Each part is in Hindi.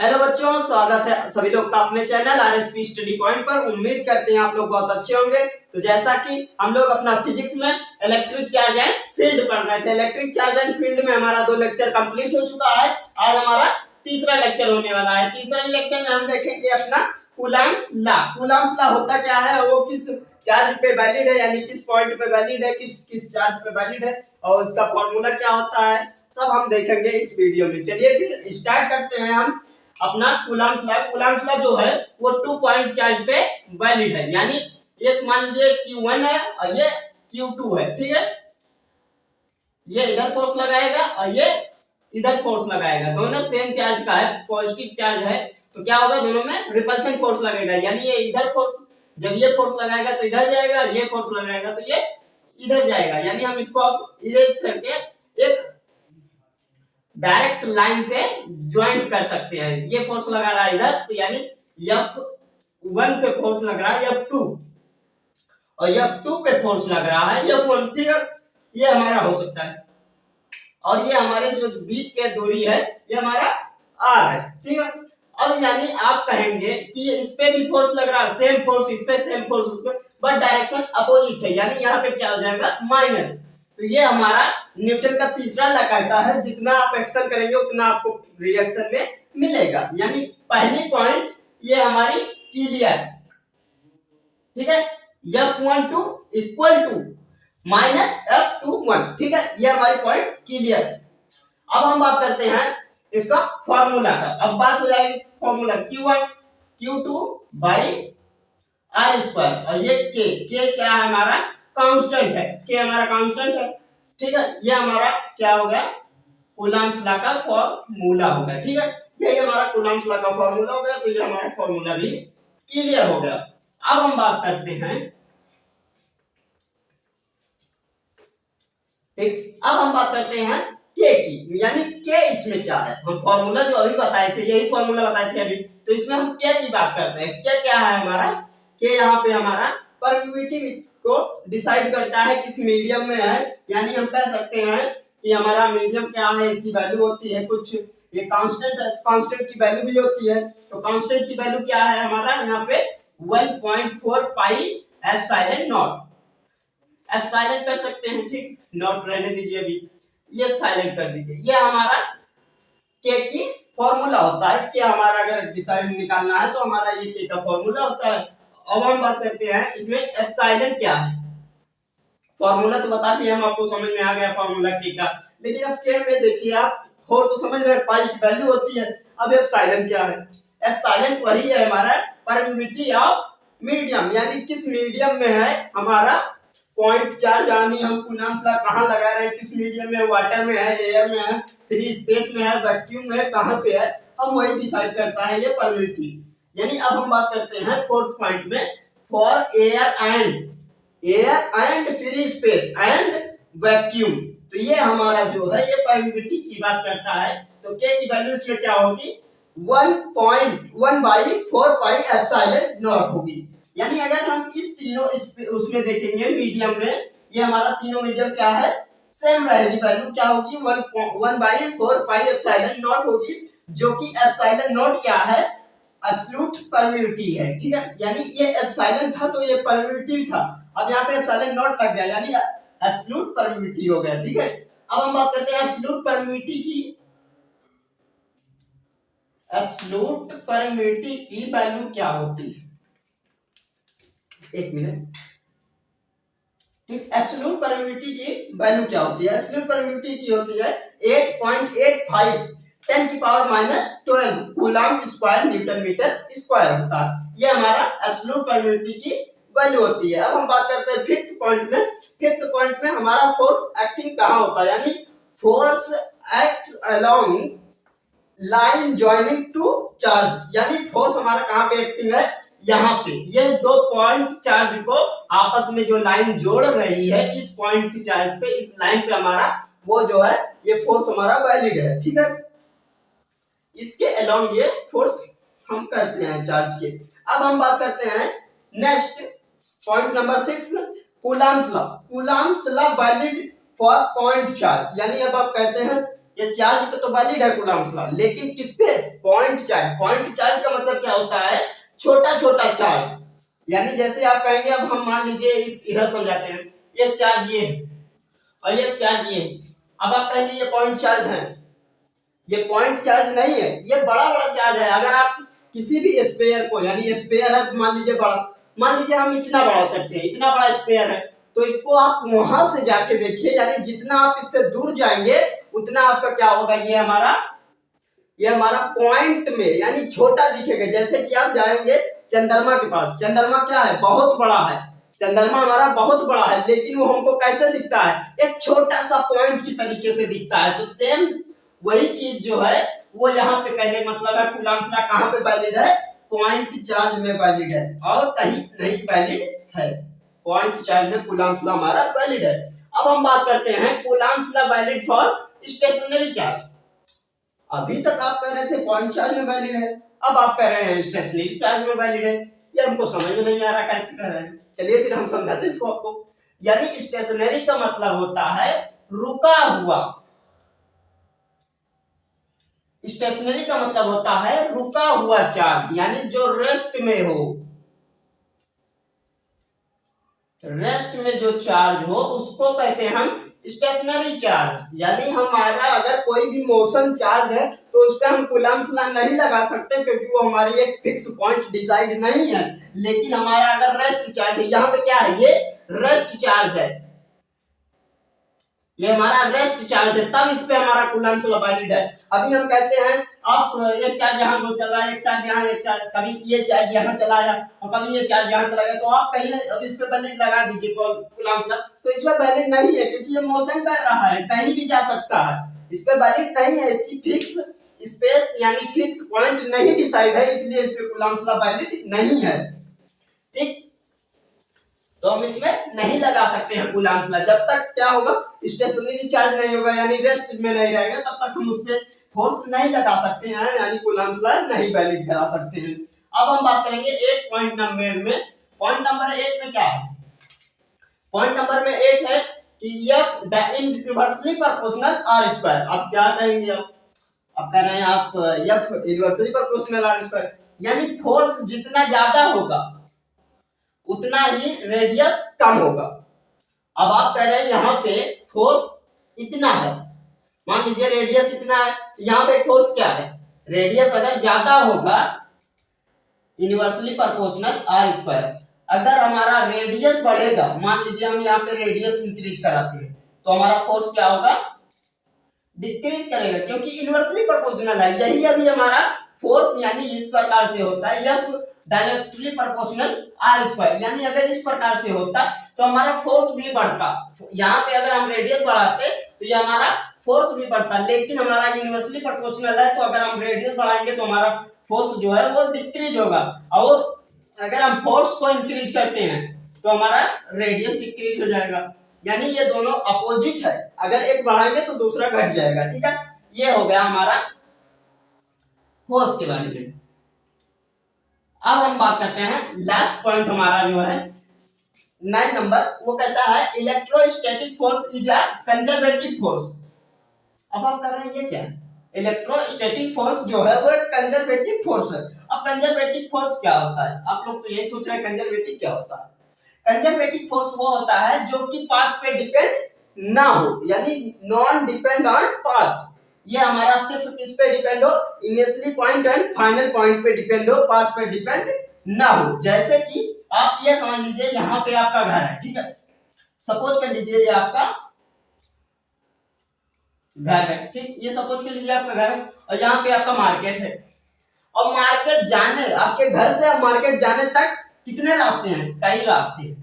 हेलो बच्चों, स्वागत है सभी लोग का अपने चैनल आरएसपी स्टडी पॉइंट पर। उम्मीद करते हैं आप लोग बहुत अच्छे होंगे। तो जैसा कि हम लोग अपना फिजिक्स में इलेक्ट्रिक चार्ज एंड फील्ड पढ़ रहे थे, इलेक्ट्रिक चार्ज एंड फील्ड में हमारा 2 लेक्चर कंप्लीट हो चुका है। आज हमारा तीसरा लेक्चर होने वाला है। तीसरा लेक्चर में हम देखेंगे अपना कूलम्ब्स लॉ। कूलम्ब्स लॉ होता क्या है, वो किस चार्ज पे वैलिड है, यानी किस पॉइंट पे वैलिड है, किस चार्ज पे वैलिड है, और उसका फॉर्मूला क्या होता है, सब हम देखेंगे इस वीडियो में। चलिए फिर स्टार्ट करते हैं हम अपना कूलम्ब्स लॉ। कूलम्ब्स लॉ जो है वो 2 पॉइंट चार्ज पे वैलिड है, यानी एक मान लीजिए Q1 है और ये Q2 है, ठीक है। ये इधर फोर्स लगाएगा और ये इधर फोर्स लगाएगा, दोनों सेम चार्ज का है, पॉजिटिव चार्ज है, तो क्या होगा, दोनों में रिपल्सन फोर्स लगेगा, यानी ये इधर फोर्स, जब ये फोर्स लगाएगा तो इधर जाएगा, ये फोर्स लगाएगा तो ये इधर जाएगा। यानी हम इसको अब इरेज करके एक डायरेक्ट लाइन से ज्वाइंट कर सकते हैं। ये फोर्स लगा रहा है इधर, तो यानी F1 पे फोर्स लग रहा है F2, और F2 पे फोर्स लग रहा है F1, ठीक है। ये हमारा हो सकता है, और ये हमारे जो बीच के दूरी है ये हमारा R है, ठीक है। अब यानी आप कहेंगे कि इस पे भी फोर्स लग रहा है, सेम फोर्स इस पे, सेम फोर्स उस पे, बट डायरेक्शन अपोजिट है, यानी यहाँ पे क्या हो जाएगा, माइनस। तो ये हमारा न्यूटन का तीसरा लॉ कहता है, जितना आप एक्शन करेंगे उतना आपको रिएक्शन में मिलेगा। यानी पहली पॉइंट ये हमारी क्लियर, ठीक है, F12 equal to minus F21, ठीक है, ये हमारी पॉइंट क्लियर। अब हम बात करते हैं इसका फॉर्मूला का। अब बात हो जाएगी formula Q1 Q2 by R square, और ये K क्या है, हमारा कांस्टेंट है, K हमारा कांस्टेंट है, ठीक है। ये हमारा क्या हो गया, कूलम्ब्स लॉ का फॉर्मूला हो गया, ठीक है। ये हमारा कूलम्ब्स लॉ का फॉर्मूला हो गया, तो ये हमारा फॉर्मूला भी क्लियर हो गया। अब हम बात करते हैं, अब हम बात करते हैं K की, यानी K इसमें क्या है। हम फॉर्मूला जो अभी बताए थे, यही फॉर्मूला बताए थे अभी, तो इसमें हम K की बात करते हैं। K क्या है हमारा, K यहाँ पे हमारा परमिटिविटी को डिसाइड करता है किस मीडियम में है। यानी हम कह सकते हैं कि हमारा मीडियम क्या है, इसकी वैल्यू होती है कुछ, ये कांस्टेंट है, कांस्टेंट की वैल्यू भी होती है। तो कांस्टेंट की वैल्यू क्या है हमारा यहाँ पे 1.4 pi epsilon not. F silent कर सकते हैं, ठीक, नॉट रहने दीजिए, अभी ये साइलेंट कर दीजिए। ये हमारा के की फॉर्मूला होता है। क्या हमारा अगर डिसाइड निकालना है तो हमारा ये के का फॉर्मूला होता है। अब हम बात करते हैं इसमें एफ साइलेंट क्या है। फॉर्मूला तो बता दिए हम आपको, समझ में आ गया फॉर्मूला के का, लेकिन अब के में देखिए आप, फोर तो समझ रहे, पाई की वैल्यू होती है। अब एफ साइलेंट क्या है, एफ साइलेंट वही है हमारा परमिटिविटी ऑफ मीडियम, यानी किस मीडियम में है हमारा पॉइंट चार्ज। यानी हम कूलम्ब्स लॉ कहां लगा रहे हैं, किस मीडियम में, वाटर में है, एयर में है, फ्री स्पेस में है, वैक्यूम में है, कहां पे है, हम वही डिसाइड करता है ये परमिटिविटी। यानी अब हम बात करते हैं फोर्थ पॉइंट में, for air and free space and vacuum. तो ये हमारा जो है ये परमिटिविटी की बात करता है। तो के की वैल्यू इसमें क्या होगी, 1.1/4 पाई एप्सिलॉन नॉट होगी। यानी अगर हम इस तीनों उसमें देखेंगे मीडियम में, ये हमारा तीनों मीडियम क्या है, सेम रहेगी, वैल्यू क्या होगी 1/4 पाई एप्सिलॉन नॉट होगी, जो कि एप्सिलॉन नॉट क्या है, एब्सोल्यूट परमिटिविटी है, ठीक है। यानी ये एप्सिलॉन था तो ये परमिटिविटी था, अब यहाँ पे एप्सिलॉन नॉट लग गया, यानी एब्सोल्यूट परमिटिविटी हो गया, ठीक है। अब हम बात करते हैं एब्सोल्यूट परमिटिविटी की। एब्सोल्यूट परमिटिविटी की वैल्यू क्या होती है, एक मिनट, ठीक। एब्सोल्यूट परमिटिविटी की वैल्यू क्या होती है, एब्सोल्यूट परमिटिविटी की होती है 8.85 10 की power -12 coulomb square newton metre square होता है। ये हमारा एब्सोल्यूट परमिटिविटी की वैल्यू होती है। अब हम बात करते हैं फिफ्थ पॉइंट में। फिफ्थ पॉइंट में हमारा फोर्स एक्टिंग कहां होता है, यानी force act along line joining two charge, यानी फोर्स हमारा कहां पे एक्टिंग है, यहाँ पे। ये 2 पॉइंट चार्ज को आपस में जो लाइन जोड़ रही है, इस पॉइंट चार्ज पे, इस लाइन पे हमारा वो जो है ये फोर्स हमारा वैलिड है, ठीक है। इसके अलोंग ये फोर्स हम करते हैं चार्ज के। अब हम बात करते हैं next point number 6, Coulomb's law. Coulomb's law valid for point charge, यानी अब आप कहते हैं ये चार्ज पे तो वैलिड है कूलम्ब्स लॉ, लेकिन किस पे? Point charge. पॉइंट चार्ज का मतलब क्या होता है? छोटा छोटा चार्ज। यानी जैसे आप कहेंगे, अब हम मान लीजिए इस इधर समझाते हैं, ये चार्ज ये है और ये चार्ज ये है। अब आप कहेंगे ये पॉइंट चार्ज है, ये पॉइंट चार्ज नहीं है, ये बड़ा बड़ा चार्ज है। अगर आप किसी भी स्पेयर को, यानी स्पेयर है मान लीजिए बड़ा, मान लीजिए हम इतना बड़ा करते हैं, इतना बड़ा स्पेयर है, तो इसको आप वहां से जाके देखिए, यानी जितना आप इससे दूर जाएंगे उतना आपका क्या होगा, ये हमारा पॉइंट में यानी छोटा दिखेगा। जैसे कि आप जाएंगे चंद्रमा के पास, चंद्रमा क्या है? बहुत बड़ा है, चंद्रमा हमारा बहुत बड़ा है, लेकिन वो हमको कैसे दिखता है? एक छोटा सा पॉइंट की तरीके से दिखता है। तो सेम वही चीज जो है वो यहाँ पे कहने का मतलब है कूलम्ब्स लॉ कहाँ पे वैलिड है? पॉइंट चार्ज में वैलिड है और कहीं नहीं वैलिड है। पॉइंट चार्ज में कूलम्ब्स लॉ हमारा वैलिड है। अब हम बात करते हैं coulomb's law valid for stationary charge. अभी तक आप कह रहे थे पॉइंट चार्ज में वैलिड है, अब आप कह रहे हैं स्टेशनरी चार्ज में वैलिड है। ये हमको समझ में नहीं आ रहा कैसे कह रहे हैं। चलिए फिर हम समझाते हैं इसको आपको। यानी स्टेशनरी का मतलब होता है रुका हुआ। स्टेशनरी का मतलब होता है रुका हुआ चार्ज, यानी जो रेस्ट में हो, रेस्ट में जो चार्ज हो उसको कहते हैं हम स्टेशनरी चार्ज। यानी हमारा अगर कोई भी मोशन चार्ज है तो उस पर हम कूलम्ब्स लॉ नहीं लगा सकते, क्योंकि वो हमारी एक फिक्स पॉइंट डिसाइड नहीं है। लेकिन हमारा अगर रेस्ट चार्ज है, यहाँ पे क्या है? ये रेस्ट चार्ज है, ये हमारा रेस्ट चार्ज है, तब इस पे हमारा कूलम्ब्स लॉ वैलिड है। अभी हम कहते हैं आप एक चार्ज यहाँ को चल रहा है, एक चार्ज यहाँ, एक चार्ज कभी ये चार्ज यहाँ चला गया और कभी ये चार्ज यहाँ चला गया, तो आप कहिए अब इस पे वैलिड लगा दीजिए कूलम्ब्स लॉ, तो इस पे वैलिड नहीं है, क्योंकि ये मोशन कर रहा है, कहीं भी जा सकता है, इस पे वैलिड नहीं है। इसकी फिक्स स्पेस यानी फिक्स पॉइंट नहीं डिसाइड है, इसलिए इस पे कूलम्ब्स लॉ वैलिड नहीं है। ठीक, तो हम इसमें नहीं लगा सकते हैं कूलम्ब्स लॉ। जब तक क्या होगा? स्टेशनरी चार्ज नहीं होगा, यानी रेस्ट में नहीं रहेगा, तब तक हम उस पे फोर्स नहीं लगा सकते हैं, यानी कूलम्ब्स लॉ नहीं वैलिड करा सकते हैं। अब हम बात करेंगे 8 पॉइंट नंबर में। पॉइंट नंबर 8 में क्या है? पॉइंट नंबर में 8 है कि F the inversely proportional R square. अब क्या कहेंगे आप कह रहे हैं आप F inversely proportional R square, यानी फोर्स जितना ज्यादा होगा उतना ही रेडियस कम होगा। अब आप कह रहे हैं यहाँ पे फोर्स इतना है, मान लीजिए रेडियस इतना है, तो यहाँ पे फोर्स क्या है? रेडियस अगर ज्यादा होगा, इनवर्सली प्रोपोर्शनल आर स्क्वायर, अगर हमारा रेडियस बढ़ेगा, मान लीजिए हम यहाँ पे रेडियस इंक्रीज कराते हैं, तो हमारा फोर्स क्या होगा? डिक्रीज करेगा, क्योंकि इनवर्सली प्रोपोर्शनल है। यही अभी हमारा फोर्स यानी इस प्रकार से होता है, F directly proportional R square, यानी अगर इस प्रकार से होता तो हमारा फोर्स भी बढ़ता। यहाँ पे अगर हम रेडियस बढ़ाते तो ये हमारा फोर्स भी बढ़ता, लेकिन हमारा यूनिवर्सली प्रोपोर्शनल है, तो अगर हम रेडियस बढ़ाएंगे तो हमारा फोर्स जो है वो डिक्रीज होगा, और अगर हम फोर्स को इंक्रीज करते हैं तो हमारा रेडियस डिक्रीज हो जाएगा। यानी ये दोनों अपोजिट है, अगर एक बढ़ाएंगे तो दूसरा घट जाएगा। ठीक है, ये हो गया हमारा फोर्स के बारे में। अब हम बात करते हैं लास्ट पॉइंट हमारा जो है 9 नंबर, वो कहता है electrostatic force is a conservative force. अब आप कह रहे हैं ये क्या है? इलेक्ट्रोस्टैटिक फोर्स जो है वो एक कंजर्वेटिव फोर्स है। अब कंजर्वेटिव फोर्स क्या होता है? आप लोग तो यही सोच रहे हैं कंजर्वेटिव क्या होता है। कंजर्वेटिव फोर्स वो होता है जो कि पाथ पे डिपेंड ना हो, यानी नॉन डिपेंड ऑन पाथ। ये हमारा सिर्फ किस पे डिपेंड हो? Initially point and final point पे डिपेंड हो, पाथ पे डिपेंड ना हो। जैसे कि आप ये समझ लीजिए यहाँ पे आपका घर है, ठीक है, सपोज कर लीजिए ये आपका घर है, ठीक, ये सपोज कर लीजिए आपका घर है, और यहाँ पे आपका मार्केट है, और मार्केट जाने, आपके घर से मार्केट जाने तक कितने रास्ते हैं? कई रास्ते।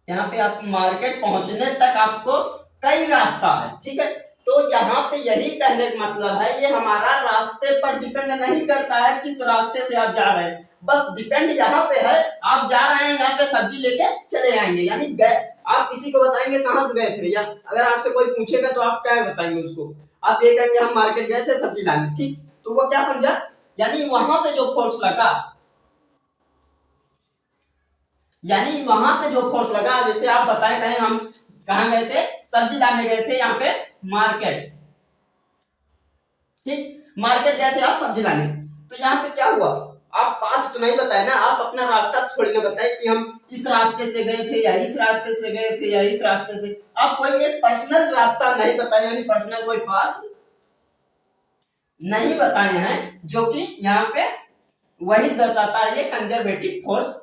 यहाँ पे आप मार्केट पहुंचने तक आपको कई रास्ता है, ठीक है। तो यहाँ पे यही कहने का मतलब है, ये हमारा रास्ते पर डिपेंड नहीं करता है किस रास्ते से आप जा रहे हैं, बस डिपेंड यहाँ पे है, आप जा रहे हैं यहाँ पे सब्जी लेके चले आएंगे, यानी आप किसी को बताएंगे कहाँ से गए थे भैया, अगर आपसे कोई पूछेगा तो आप क्या बताएंगे उसको? आप ये कहेंगे हम मार्केट गए थे सब्जी लाने, ठीक। तो वो क्या समझा? यानी वहां पे जो फोर्स लगा, यानी वहां पे जो फोर्स लगा, जैसे आप बताएं कहें हम कहाँ गए थे? सब्जी लाने गए थे यहाँ पे मार्केट। ठीक, मार्केट गए थे आप सब्जी लाने। तो यहाँ पे क्या हुआ, आप पाथ तो नहीं बताए ना, आप अपना रास्ता थोड़ी ना बताए कि हम इस रास्ते से गए थे या इस रास्ते से गए थे या इस रास्ते से। आप कोई एक पर्सनल रास्ता नहीं बताए, यानी पर्सनल कोई पाथ नहीं बताए हैं, जो कि यहाँ पे वही दर्शाता है ये कंजर्वेटिव फोर्स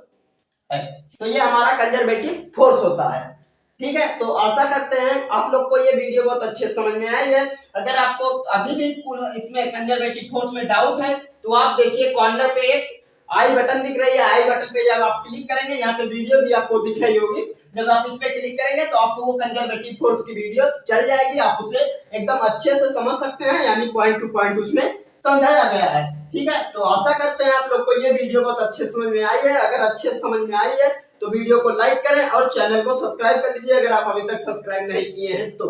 है। तो ये हमारा कंजर्वेटिव फोर्स होता है। ठीक है, तो आशा करते हैं आप लोग को ये वीडियो बहुत अच्छे समझ में आई है। अगर आपको अभी भी इसमें कंजर्वेटिव फोर्स में डाउट है तो आप देखिए कॉर्नर पे एक आई बटन दिख रही है, आई बटन पे जब आप क्लिक करेंगे, यहाँ पे वीडियो भी आपको दिख रही होगी, जब आप इस पे क्लिक करेंगे तो आपको वो कंजर्वेटिव फोर्स की वीडियो चल जाएगी, आप उसे एकदम अच्छे से समझ सकते हैं, यानी पॉइंट टू पॉइंट उसमें समझाया गया है। ठीक है, तो आशा करते हैं आप लोग को ये वीडियो बहुत अच्छे समझ में आई है। अगर अच्छे समझ में आई है तो वीडियो को लाइक करें और चैनल को सब्सक्राइब कर लीजिए अगर आप अभी तक सब्सक्राइब नहीं किए हैं तो।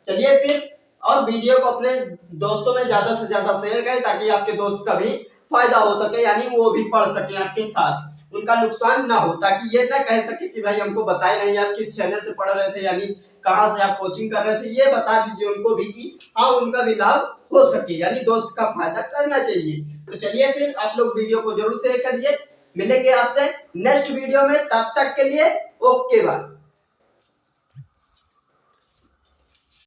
चलिए फिर, और वीडियो को अपने दोस्तों में ज्यादा से ज्यादा शेयर करें ताकि आपके दोस्त का भी फायदा हो सके, यानी वो भी पढ़ सके आपके साथ, उनका नुकसान ना हो, ताकि ये ना कह सके कि भाई हमको बताए नहीं आप किस चैनल से पढ़ रहे थे, यानी कहाँ से आप कोचिंग कर रहे थे। ये बता दीजिए उनको भी कि हाँ उनका भी लाभ हो सके, यानी दोस्त का फायदा करना चाहिए। तो चलिए फिर, आप लोग वीडियो को जरूर शेयर करिए। मिलेंगे आपसे नेक्स्ट वीडियो में, तब तक के लिए ओके बाय।